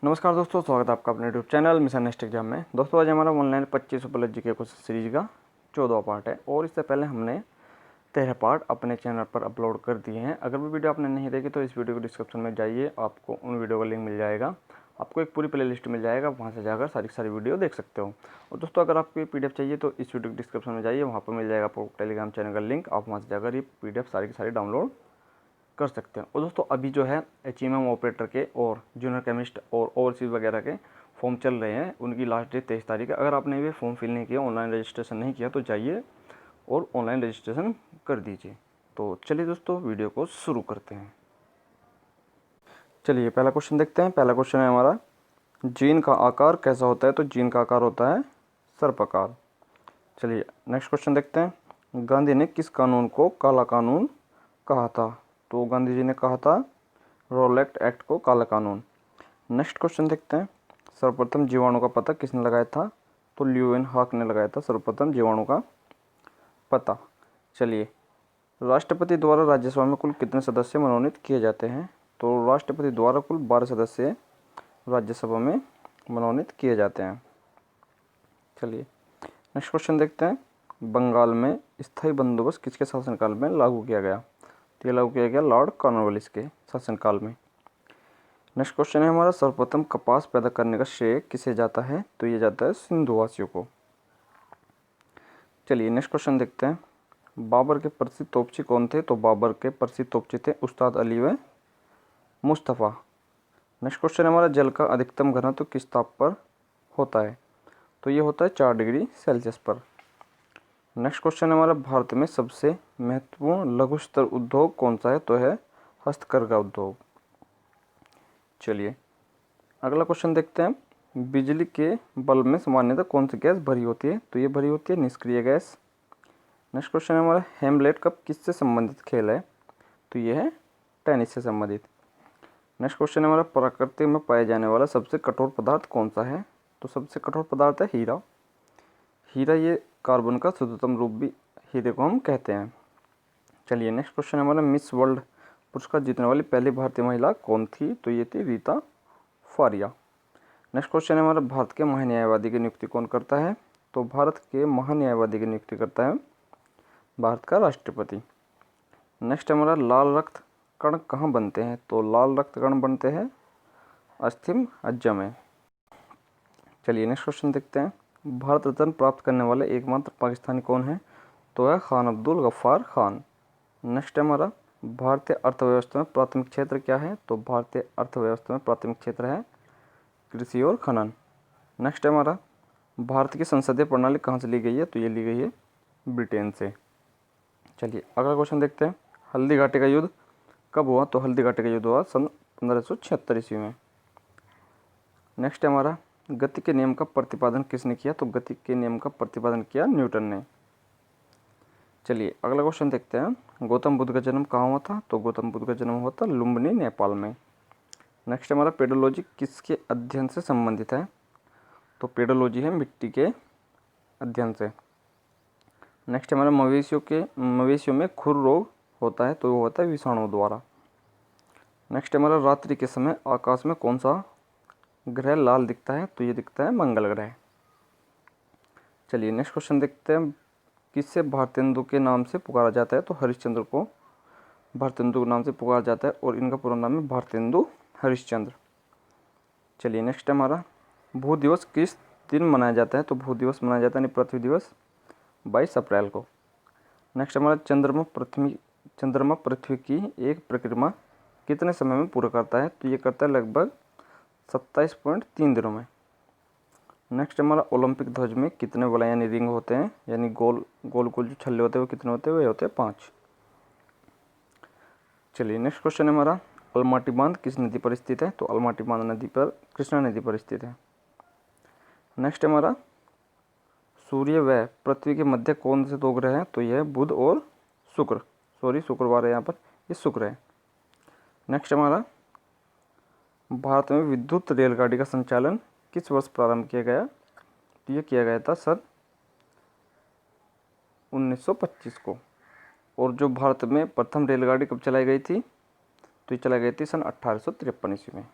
नमस्कार दोस्तों, स्वागत है आपका अपने YouTube channel mission next exam में। दोस्तों आज हमारा ऑनलाइन 25 उपलब्ध जी के क्वेश्चन सीरीज का 14वां पार्ट है और इससे पहले हमने 13 पार्ट अपने चैनल पर अपलोड कर दिए हैं। अगर वो वीडियो आपने नहीं देखी तो इस वीडियो को डिस्क्रिप्शन में जाइए, आपको उन वीडियो का लिंक मिल जाएगा। आपको एक पूरी प्लेलिस्ट मिल जाएगा, वहाँ से जाकर सारी वीडियो देख सकते हो। और दोस्तों अगर आपको PDF चाहिए तो इस वीडियो के डिस्क्रिप्शन में जाइए, वहाँ पर मिल जाएगा आपको टेलीग्राम चैनल का लिंक। आप वहाँ से जाकर ये PDF सारी की सारी डाउनलोड कर सकते हैं। और दोस्तों अभी जो है HMM ऑपरेटर के और जूनियर केमिस्ट और ओवरसीज वगैरह के फॉर्म चल रहे हैं, उनकी लास्ट डेट 23 तारीख है। अगर आपने भी फॉर्म फिल नहीं किया, ऑनलाइन रजिस्ट्रेशन नहीं किया तो जाइए और ऑनलाइन रजिस्ट्रेशन कर दीजिए। तो चलिए दोस्तों वीडियो को शुरू करते हैं। चलिए पहला क्वेश्चन देखते हैं। पहला क्वेश्चन है हमारा, जीन का आकार कैसा होता है? तो जीन का आकार होता है सर्पाकार। चलिए नेक्स्ट क्वेश्चन देखते हैं। गांधी ने किस कानून को काला कानून कहा था? तो गांधी जी ने कहा था रॉलेट एक्ट को काला कानून। नेक्स्ट क्वेश्चन देखते हैं। सर्वप्रथम जीवाणु का पता किसने लगाया था? तो ल्यूवेन हाक ने लगाया था सर्वप्रथम जीवाणु का पता। चलिए, राष्ट्रपति द्वारा राज्यसभा में कुल कितने सदस्य मनोनीत किए जाते हैं? तो राष्ट्रपति द्वारा कुल 12 सदस्य राज्यसभा में मनोनीत किए जाते हैं। चलिए नेक्स्ट क्वेश्चन देखते हैं। बंगाल में स्थायी बंदोबस्त किसके शासनकाल में लागू किया गया? तो ये लागू किया गया लॉर्ड कॉर्नवालिस के शासनकाल में। नेक्स्ट क्वेश्चन है हमारा, सर्वप्रथम कपास पैदा करने का श्रेय किसे जाता है? तो ये जाता है सिंधुवासियों को। चलिए नेक्स्ट क्वेश्चन देखते हैं। बाबर के प्रसिद्ध तोपची कौन थे? तो बाबर के प्रसिद्ध तोपची थे उस्ताद अली व मुस्तफ़ा। नेक्स्ट क्वेश्चन है हमारा, जल का अधिकतम घनत्व किस ताप पर होता है? तो ये होता है 4 डिग्री सेल्सियस पर। नेक्स्ट क्वेश्चन हमारा, भारत में सबसे महत्वपूर्ण लघु स्तर उद्योग कौन सा है? तो है हस्तकरघा उद्योग। चलिए अगला क्वेश्चन देखते हैं। बिजली के बल्ब में सामान्यतः कौन सी गैस भरी होती है? तो ये भरी होती है निष्क्रिय गैस। नेक्स्ट क्वेश्चन है हमारा, हेमलेट कप किससे संबंधित खेल है? तो ये है टेनिस से संबंधित। नेक्स्ट क्वेश्चन है हमारा, प्रकृति में पाया जाने वाला सबसे कठोर पदार्थ कौन सा है? तो सबसे कठोर पदार्थ है हीरा। हीरा ये कार्बन का शुद्धतम रूप भी हीरे को हम कहते हैं। चलिए नेक्स्ट क्वेश्चन हमारा, मिस वर्ल्ड पुरस्कार जीतने वाली पहली भारतीय महिला कौन थी? तो ये थी रीता फारिया। नेक्स्ट क्वेश्चन है हमारा, भारत के महान्यायवादी की नियुक्ति कौन करता है? तो भारत के महान्यायवादी की नियुक्ति करता है भारत का राष्ट्रपति। नेक्स्ट हमारा, लाल रक्त कण कहाँ बनते हैं? तो लाल रक्त कण बनते हैं अस्थि मज्जा में। चलिए नेक्स्ट क्वेश्चन देखते हैं। भारत रत्न प्राप्त करने वाले एकमात्र पाकिस्तानी कौन है? तो है खान अब्दुल गफ्फार खान। नेक्स्ट हमारा, भारतीय अर्थव्यवस्था में प्राथमिक क्षेत्र क्या है? तो भारतीय अर्थव्यवस्था में प्राथमिक क्षेत्र है कृषि और खनन। नेक्स्ट हमारा, भारत की संसदीय प्रणाली कहाँ से ली गई है? तो ये ली गई है ब्रिटेन से। चलिए अगला क्वेश्चन देखते हैं। हल्दी घाटी का युद्ध कब हुआ? तो हल्दी घाटी का युद्ध हुआ सन 1576 ईस्वी में। नेक्स्ट हमारा, गति के नियम का प्रतिपादन किसने किया? तो गति के नियम का प्रतिपादन किया न्यूटन ने। चलिए अगला क्वेश्चन देखते हैं। गौतम बुद्ध का जन्म कहाँ हुआ था? तो गौतम बुद्ध का जन्म हुआ था लुम्बिनी नेपाल में। नेक्स्ट हमारा, पेडोलॉजी किसके अध्ययन से संबंधित है? तो पेडोलॉजी है मिट्टी के अध्ययन से। नेक्स्ट हमारा, मवेशियों में खुर रोग होता है तो वो होता है विषाणु द्वारा। नेक्स्ट हमारा, रात्रि के समय आकाश में कौन सा ग्रह लाल दिखता है? तो ये दिखता है मंगल ग्रह। चलिए नेक्स्ट क्वेश्चन देखते हैं। किससे भारतेंदु के नाम से पुकारा जाता है? तो हरिश्चंद्र को भारतेंदु के नाम से पुकारा जाता है और इनका पूरा नाम है भारतेंदु हरिश्चंद्र। चलिए नेक्स्ट हमारा, भू दिवस किस दिन मनाया जाता है? तो भू दिवस मनाया जाता है पृथ्वी दिवस 22 अप्रैल को। नेक्स्ट हमारा, चंद्रमा पृथ्वी की एक परिक्रमा कितने समय में पूरा करता है? तो ये करता है लगभग 27.3 दिनों में। नेक्स्ट हमारा, ओलंपिक ध्वज में कितने वलय यानी रिंग होते हैं, यानी गोल गोल गोल जो छल्ले होते हैं वो कितने होते हैं? वे होते हैं 5। चलिए नेक्स्ट क्वेश्चन है हमारा, अलमाटी बांध किस नदी पर स्थित है? तो अलमाटी बांध नदी पर कृष्णा नदी पर स्थित है। नेक्स्ट हमारा, सूर्य व पृथ्वी के मध्य कौन से 2 ग्रह हैं? तो यह बुध और शुक्र, शुक्रवार है यहाँ पर, ये शुक्र है। नेक्स्ट हमारा, भारत में विद्युत रेलगाड़ी का संचालन किस वर्ष प्रारंभ किया गया? तो ये किया गया था सन 1925 को। और जो भारत में प्रथम रेलगाड़ी कब चलाई गई थी? तो ये चलाई गई थी सन 1853 ईस्वी में।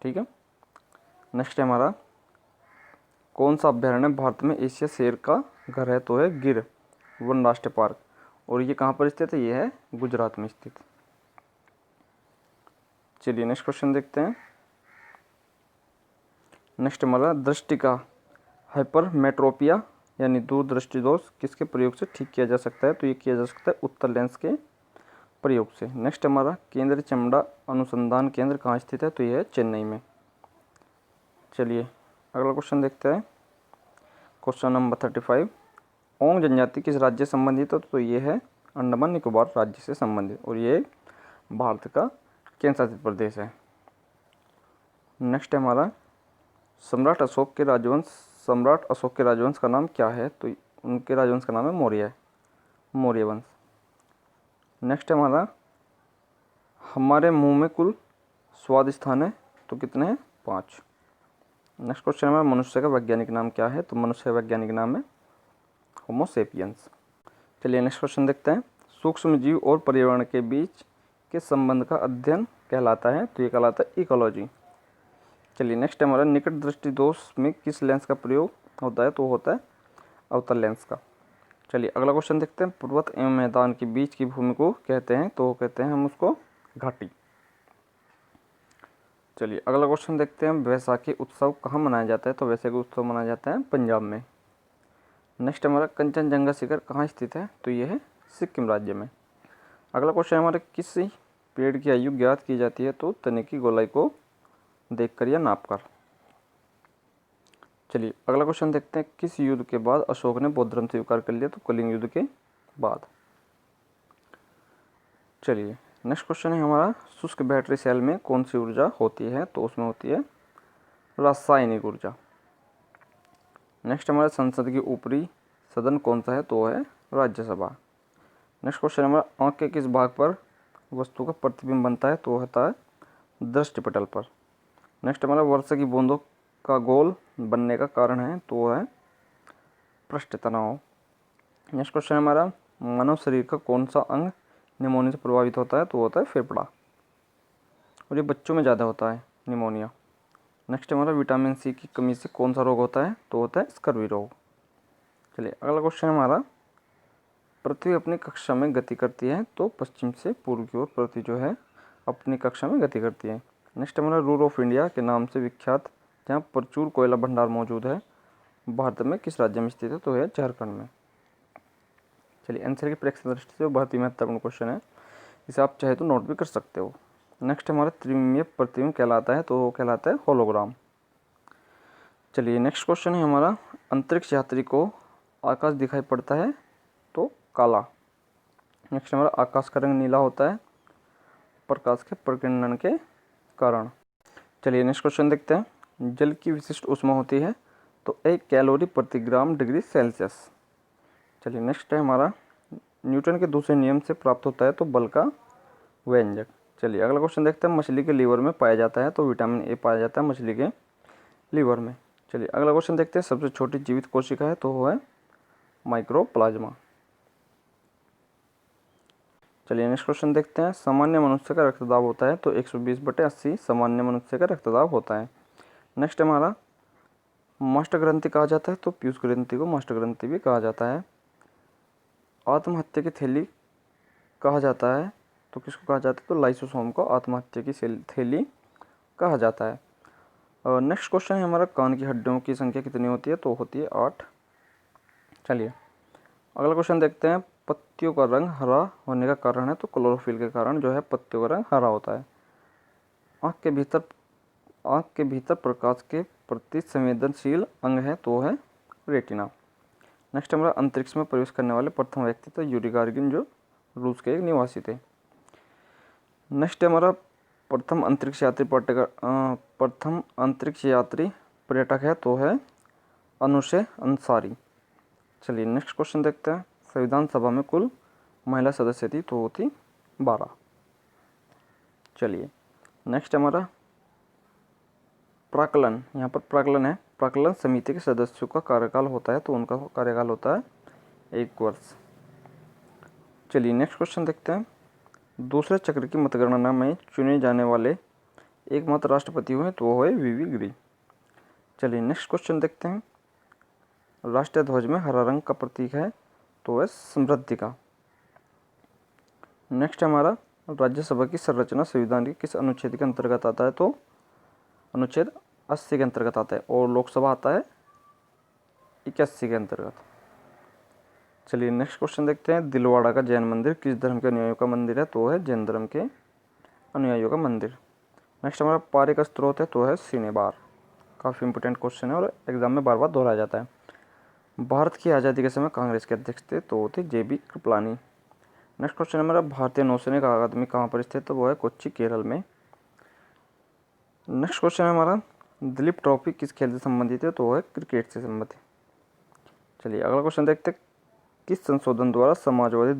ठीक है। नेक्स्ट है हमारा कौन सा अभ्यारण्य भारत में एशिया शेर का घर है, तो है गिर वन राष्ट्रीय पार्क। और ये कहाँ पर स्थित है, ये है गुजरात में स्थित। चलिए नेक्स्ट क्वेश्चन देखते हैं। नेक्स्ट हमारा दृष्टि का हाइपरमेट्रोपिया यानी दूरदृष्टि दोष किसके प्रयोग से ठीक किया जा सकता है, तो ये किया जा सकता है उत्तर लेंस के प्रयोग से। नेक्स्ट हमारा केंद्रीय चमड़ा अनुसंधान केंद्र कहाँ स्थित है, तो ये है चेन्नई में। चलिए अगला क्वेश्चन देखते हैं। क्वेश्चन नंबर 35, ओंग जनजाति किस राज्य से संबंधित है, तो ये है अंडमान निकोबार राज्य से संबंधित और ये भारत का केंद्र शासित प्रदेश है। नेक्स्ट है हमारा सम्राट अशोक के राजवंश का नाम क्या है, तो उनके राजवंश का नाम है मौर्य वंश। नेक्स्ट है हमारा हमारे मुंह में कुल स्वाद स्थान है, तो कितने हैं, 5। नेक्स्ट क्वेश्चन हमारा मनुष्य का वैज्ञानिक नाम क्या है, तो मनुष्य का वैज्ञानिक नाम है होमो सेपियंस। चलिए नेक्स्ट क्वेश्चन देखते हैं। सूक्ष्म जीव और पर्यावरण के बीच के संबंध का अध्ययन कहलाता है, तो ये कहलाता है इकोलॉजी। चलिए नेक्स्ट हमारा निकट दृष्टि दोष में किस लेंस का प्रयोग होता है, तो होता है अवतल लेंस का। चलिए अगला क्वेश्चन देखते हैं। पर्वत एवं मैदान के बीच की भूमि को कहते हैं, तो कहते हैं हम उसको घाटी। चलिए अगला क्वेश्चन देखते हैं। वैसाखी उत्सव कहाँ मनाया जाता है, तो वैसाखी उत्सव मनाया जाता है पंजाब में। नेक्स्ट हमारा कंचनजंगा शिखर कहाँ स्थित है, तो ये है सिक्किम राज्य में। अगला क्वेश्चन हमारा किसी पेड़ की आयु ज्ञात की जाती है, तो तने की गोलाई को देखकर या नापकर। चलिए अगला क्वेश्चन देखते हैं। किस युद्ध के बाद अशोक ने बौद्ध धर्म स्वीकार कर लिया, तो कलिंग युद्ध के बाद। चलिए नेक्स्ट क्वेश्चन है हमारा शुष्क बैटरी सेल में कौन सी ऊर्जा होती है, तो उसमें होती है रासायनिक ऊर्जा। नेक्स्ट हमारे संसद की ऊपरी सदन कौन सा है, तो है राज्यसभा। नेक्स्ट क्वेश्चन हमारा आँख के किस भाग पर वस्तु का प्रतिबिंब बनता है, तो होता है दृष्टिपटल पर। नेक्स्ट हमारा वर्षा की बूंदों का गोल बनने का कारण है, तो वो है पृष्ठ तनाव। नेक्स्ट क्वेश्चन हमारा मानव शरीर का कौन सा अंग निमोनिया से प्रभावित होता है, तो होता है फेफड़ा और ये बच्चों में ज़्यादा होता है निमोनिया। नेक्स्ट हमारा विटामिन सी की कमी से कौन सा रोग होता है, तो होता है स्कर्वी रोग। चलिए अगला क्वेश्चन हमारा पृथ्वी अपनी कक्षा में गति करती है, तो पश्चिम से पूर्व की ओर पृथ्वी जो है अपनी कक्षा में गति करती है। नेक्स्ट हमारा रूर ऑफ इंडिया के नाम से विख्यात जहाँ प्रचुर कोयला भंडार मौजूद है भारत में किस राज्य में स्थित है, तो है झारखंड में। चलिए आंसर की प्रेक्षण दृष्टि से बहुत ही महत्वपूर्ण क्वेश्चन है, इसे आप चाहे तो नोट भी कर सकते हो। नेक्स्ट हमारा त्रिमिमीय प्रतिबिंब कहलाता है, तो वो कहलाता है होलोग्राम। चलिए नेक्स्ट क्वेश्चन है हमारा अंतरिक्ष यात्री को आकाश दिखाई पड़ता है, तो काला। नेक्स्ट हमारा आकाश का रंग नीला होता है प्रकाश के प्रकीर्णन के कारण। चलिए नेक्स्ट क्वेश्चन देखते हैं। जल की विशिष्ट ऊष्मा होती है, तो 1 कैलोरी प्रति ग्राम डिग्री सेल्सियस। चलिए नेक्स्ट है हमारा न्यूटन के दूसरे नियम से प्राप्त होता है, तो बल का व्यंजक। चलिए अगला क्वेश्चन देखते हैं। मछली के लीवर में पाया जाता है, तो विटामिन ए पाया जाता है मछली के लीवर में। चलिए अगला क्वेश्चन देखते हैं। सबसे छोटी जीवित कोशिका है, तो वो है माइक्रोप्लाज्मा। चलिए नेक्स्ट क्वेश्चन देखते हैं। सामान्य मनुष्य का रक्तदाब होता है, तो 120/80 सामान्य मनुष्य का रक्तदाब होता है। नेक्स्ट हमारा मास्टर ग्रंथि कहा जाता है, तो पीयूष ग्रंथि को मास्टर ग्रंथि भी कहा जाता है। आत्महत्या की थैली कहा जाता है, तो किसको कहा जाता है, तो लाइसोसोम को आत्महत्या की थैली कहा जाता है। और नेक्स्ट क्वेश्चन है हमारा कान की हड्डियों की संख्या कितनी होती है, तो होती है 8। चलिए अगला क्वेश्चन देखते हैं। पत्तियों का रंग हरा होने का कारण है, तो क्लोरोफिल के कारण जो है पत्तियों का रंग हरा होता है। आँख के भीतर प्रकाश के प्रति संवेदनशील अंग है, तो है रेटिना। नेक्स्ट हमारा अंतरिक्ष में प्रवेश करने वाले प्रथम व्यक्ति तो यूरी गागारिन जो रूस के एक निवासी थे। नेक्स्ट हमारा प्रथम अंतरिक्ष यात्री पर्यटक है, तो है अनुशे अंसारी। चलिए नेक्स्ट क्वेश्चन देखते हैं। संविधान सभा में कुल महिला सदस्य थी, तो वो थी 12। चलिए नेक्स्ट हमारा प्राक्कलन, यहाँ पर प्राक्कलन है। प्राक्कलन समिति के सदस्यों का कार्यकाल होता है, तो उनका कार्यकाल होता है 1 वर्ष। चलिए नेक्स्ट क्वेश्चन देखते हैं। दूसरे चक्र की मतगणना में चुने जाने वाले एकमात्र राष्ट्रपति हुए, तो वो है वीवी गिरी। चलिए नेक्स्ट क्वेश्चन देखते हैं। राष्ट्रीय ध्वज में हरा रंग का प्रतीक है तो है समृद्धि का। नेक्स्ट हमारा राज्यसभा की संरचना संविधान के किस अनुच्छेद के अंतर्गत आता है, तो अनुच्छेद 80 के अंतर्गत आता है, और लोकसभा आता है 81 के अंतर्गत। चलिए नेक्स्ट क्वेश्चन देखते हैं। दिलवाड़ा का जैन मंदिर किस धर्म के अनुयायियों का मंदिर है, तो है जैन धर्म के अनुयायियों का मंदिर। नेक्स्ट हमारा पारे का स्रोत है तो है सिनेबार। काफ़ी इंपॉर्टेंट क्वेश्चन है और एग्जाम में बार बार दोहराया जाता है। भारत की आज़ादी के समय कांग्रेस के अध्यक्ष थे तो वो थे JB कृपलानी। नेक्स्ट क्वेश्चन है हमारा भारतीय नौसैनिक अकादमी कहाँ पर स्थित है, तो वो है कोच्चि केरल में। नेक्स्ट क्वेश्चन है हमारा दिलीप ट्रॉफी किस खेल से संबंधित है, तो वो है क्रिकेट से संबंधित। चलिए अगला क्वेश्चन देखते हैं। किस संशोधन द्वारा समाजवादी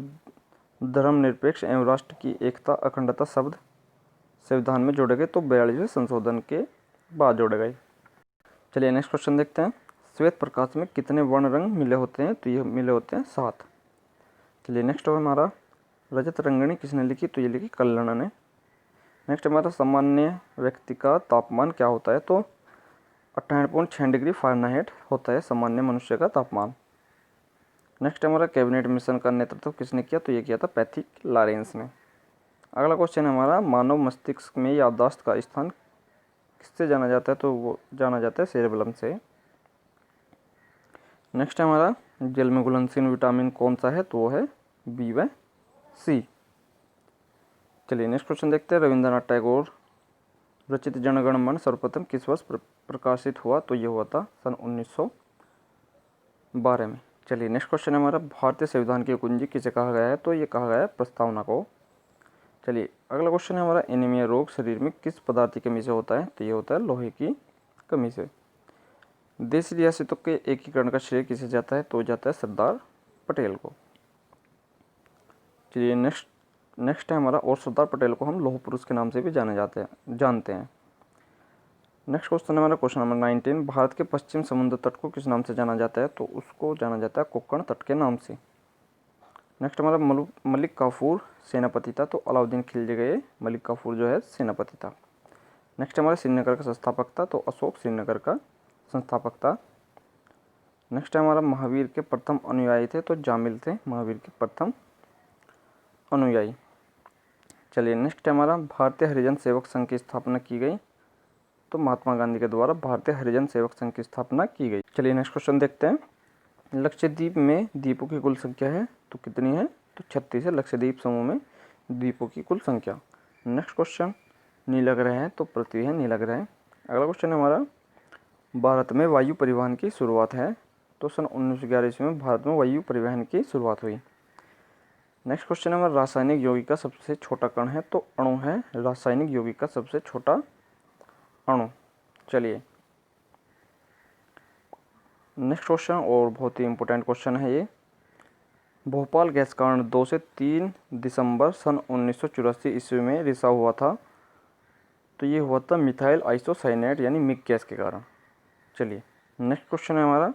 धर्मनिरपेक्ष एवं राष्ट्र की एकता अखंडता शब्द संविधान में जोड़े गए, तो 42वें संशोधन के बाद जोड़े गए। चलिए नेक्स्ट क्वेश्चन देखते हैं। श्वेत प्रकाश में कितने वर्ण रंग मिले होते हैं, तो ये मिले होते हैं 7। चलिए नेक्स्ट है हमारा रजत रंगनी किसने लिखी, तो ये लिखी कल्हण ने। नेक्स्ट हमारा सामान्य व्यक्ति का तापमान क्या होता है, तो 68.6 डिग्री फ़ारेनहाइट होता है सामान्य मनुष्य का तापमान। नेक्स्ट हमारा कैबिनेट मिशन का नेतृत्व किसने किया, तो ये किया था पैथिक लॉरेंस ने। अगला क्वेश्चन है हमारा मानव मस्तिष्क में याददाश्त का स्थान किससे जाना जाता है, तो वो जाना जाता है सेरेबेलम से। नेक्स्ट है हमारा जल में घुलनशील विटामिन कौन सा है, तो वो है B व C। चलिए नेक्स्ट क्वेश्चन देखते हैं। रविंद्रनाथ टैगोर रचित जनगण मन सर्वप्रथम किस वर्ष प्रकाशित हुआ, तो ये हुआ था सन 1912 में। चलिए नेक्स्ट क्वेश्चन है हमारा भारतीय संविधान की कुंजी किसे कहा गया है, तो ये कहा गया है प्रस्तावना को। चलिए अगला क्वेश्चन है हमारा एनीमिया रोग शरीर में किस पदार्थ की कमी से होता है, तो ये होता है लोहे की कमी से। देशी रियासतों के एकीकरण का श्रेय किसे जाता है, तो जाता है सरदार पटेल को। चलिए नेक्स्ट है हमारा और सरदार पटेल को हम लौह पुरुष के नाम से भी जानते हैं। नेक्स्ट क्वेश्चन है हमारा क्वेश्चन नंबर 19। भारत के पश्चिम समुद्र तट को किस नाम से जाना जाता है, तो उसको जाना जाता है कोंकण तट के नाम से। नेक्स्ट हमारा मलिक काफूर सेनापति था, तो अलाउद्दीन खिलजी गए मलिक काफूर जो है सेनापति था। नेक्स्ट हमारा श्रीनगर का संस्थापक था, तो अशोक श्रीनगर का संस्थापक था। नेक्स्ट हमारा महावीर के प्रथम अनुयायी थे, तो जामिल थे महावीर के प्रथम अनुयायी। चलिए नेक्स्ट हमारा भारतीय हरिजन सेवक संघ की स्थापना की गई, तो महात्मा गांधी के द्वारा भारतीय हरिजन सेवक संघ की स्थापना की गई। चलिए नेक्स्ट क्वेश्चन देखते हैं। लक्षद्वीप में द्वीपों की कुल संख्या है तो कितनी है, तो 36 है लक्षद्वीप समूह में द्वीपों की कुल संख्या। नेक्स्ट क्वेश्चन नीला ग्रह है तो पृथ्वी है नीला ग्रह। अगला क्वेश्चन है हमारा भारत में वायु परिवहन की शुरुआत है, तो सन 1911 ईस्वी में भारत में वायु परिवहन की शुरुआत हुई। नेक्स्ट क्वेश्चन है हमारा रासायनिक यौगिक का सबसे छोटा कण है, तो अणु है रासायनिक यौगिक का सबसे छोटा अणु। चलिए नेक्स्ट क्वेश्चन और बहुत ही इंपॉर्टेंट क्वेश्चन है ये। भोपाल गैस कांड 2 से 3 दिसंबर सन 1984 ईस्वी में रिसाव हुआ था, तो ये हुआ था मिथाइल आइसोसाइनेट यानी मिक गैस के कारण। चलिए नेक्स्ट क्वेश्चन है हमारा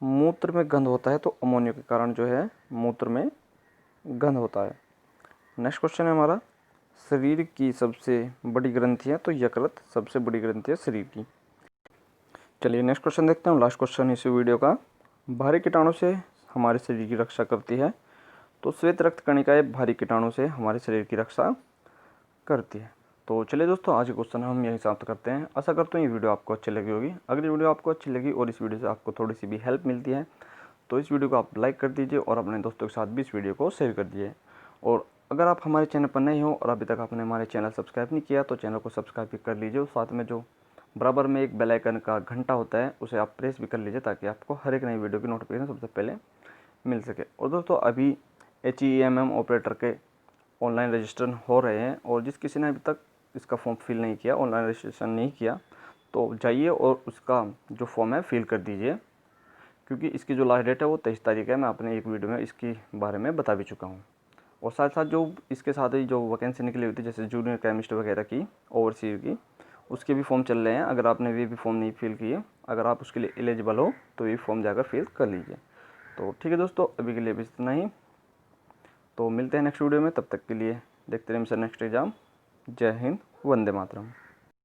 मूत्र में गंध होता है, तो अमोनिया के कारण जो है मूत्र में गंध होता है। नेक्स्ट क्वेश्चन है हमारा शरीर की सबसे बड़ी ग्रंथि है, तो यकृत सबसे बड़ी ग्रंथि है शरीर की। चलिए नेक्स्ट क्वेश्चन देखते हैं, लास्ट क्वेश्चन इस वीडियो का। भारी कीटाणु से हमारे शरीर की रक्षा करती है, तो श्वेत रक्त कणिकाएं भारी कीटाणु से हमारे शरीर की रक्षा करती है। तो चलिए दोस्तों आज के क्वेश्चन हम यही समाप्त करते हैं। आशा करता हूँ ये वीडियो आपको अच्छी लगी होगी। अगर ये वीडियो आपको अच्छी लगी और इस वीडियो से आपको थोड़ी सी भी हेल्प मिलती है तो इस वीडियो को आप लाइक कर दीजिए और अपने दोस्तों के साथ भी इस वीडियो को शेयर कर दीजिए। और अगर आप हमारे चैनल पर नए हो और अभी तक आपने हमारे चैनल सब्सक्राइब नहीं किया तो चैनल को सब्सक्राइब भी कर लीजिए और साथ में जो बराबर में एक बेल आइकन का घंटा होता है उसे आप प्रेस भी कर लीजिए ताकि आपको हर एक नई वीडियो की नोटिफिकेशन सबसे पहले मिल सके। और दोस्तों अभी HEMM ऑपरेटर के ऑनलाइन रजिस्ट्रेशन हो रहे हैं और जिस किसी ने अभी तक इसका फॉर्म फिल नहीं किया, ऑनलाइन रजिस्ट्रेशन नहीं किया, तो जाइए और उसका जो फॉर्म है फिल कर दीजिए, क्योंकि इसकी जो लास्ट डेट है वो 23 तारीख है। मैं अपने एक वीडियो में इसके बारे में बता भी चुका हूँ। और साथ साथ जो इसके साथ ही जो वैकेंसी निकली हुई थी जैसे जूनियर केमिस्ट वगैरह की ओवरसीज की, उसके भी फॉर्म चल रहे हैं। अगर आपने वे भी फॉर्म नहीं फिल किए, अगर आप उसके लिए एलिजिबल हो तो ये फॉर्म जाकर फिल कर लीजिए। तो ठीक है दोस्तों, अभी के लिए भी इतना ही। तो मिलते हैं नेक्स्ट वीडियो में, तब तक के लिए देखते रहिए मिशन नेक्स्ट एग्जाम। जय हिंद, वंदे मातरम।